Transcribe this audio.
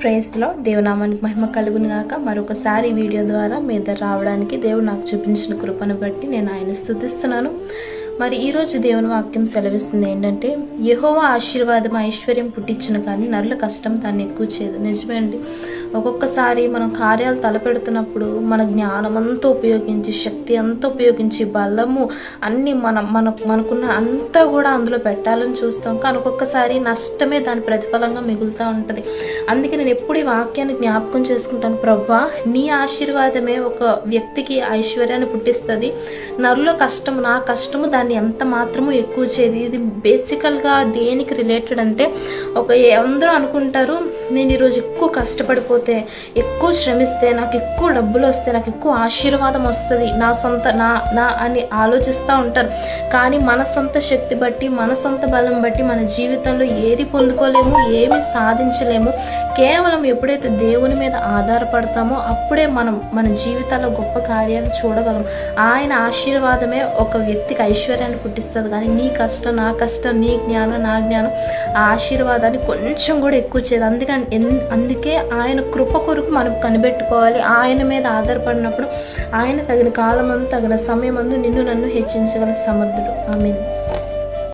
ప్రైజ్లో దేవునామానికి మహిమ కలుగును గాక. మరొకసారి వీడియో ద్వారా మీ దగ్గర రావడానికి దేవుడు నాకు చూపించిన కృపను బట్టి నేను ఆయన స్తుతిస్తున్నాను. మరి ఈరోజు దేవుని వాక్యం సెలవిస్తుంది ఏంటంటే, యెహోవా ఆశీర్వాదం ఐశ్వర్యం పుట్టించును కానీ నరుల కష్టం దాన్ని ఎక్కువ చేయదు. నిజమే అండి. ఒక్కొక్కసారి మనం కార్యాలు తలపెడుతున్నప్పుడు మన జ్ఞానం అంతా ఉపయోగించి, శక్తి అంతా ఉపయోగించి, బలము అన్నీ మనకున్న అంతా కూడా అందులో పెట్టాలని చూస్తాం. కానీ ఒక్కొక్కసారి నష్టమే దాని ప్రతిఫలంగా మిగులుతూ ఉంటుంది. అందుకే నేను ఎప్పుడు ఈ వాక్యాన్ని జ్ఞాపకం చేసుకుంటాను. ప్రభువా, నీ ఆశీర్వాదమే ఒక వ్యక్తికి ఐశ్వర్యాన్ని పుట్టిస్తుంది. నరుల కష్టము, నా కష్టము దాన్ని ఎంత మాత్రము ఎక్కువ చేయదు. ఇది బేసికల్గా దేనికి రిలేటెడ్ అంటే, అందరూ అనుకుంటారు, నేను ఈరోజు ఎక్కువ కష్టపడిపోతే, ఎక్కువ శ్రమిస్తే నాకు ఎక్కువ డబ్బులు వస్తే, నాకు ఎక్కువ ఆశీర్వాదం వస్తుంది, నా సొంత నా అని ఆలోచిస్తూ ఉంటారు. కానీ మన సొంత శక్తి బట్టి, మన సొంత బలం బట్టి మన జీవితంలో ఏది పొందుకోలేము, ఏమి సాధించలేము. కేవలం ఎప్పుడైతే దేవుని మీద ఆధారపడతామో అప్పుడే మనం మన జీవితాల్లో గొప్ప కార్యాలు చూడగలం. ఆయన ఆశీర్వాదమే ఒక వ్యక్తికి ఐశ్వర్యాన్ని పుట్టిస్తుంది. కానీ నీ కష్టం, నా కష్టం, నీ జ్ఞానం, నా జ్ఞానం ఆ ఆశీర్వాదాన్ని కొంచెం కూడా ఎక్కువ చేయదు. అందుకే ఆయన కృప కొరకు మనం కనిపెట్టుకోవాలి. ఆయన మీద ఆధారపడినప్పుడు ఆయన తగిన కాలమందు, తగిన సమయమందు నిన్ను నన్ను హెచ్చించగల సమర్థుడు. ఆమేన్.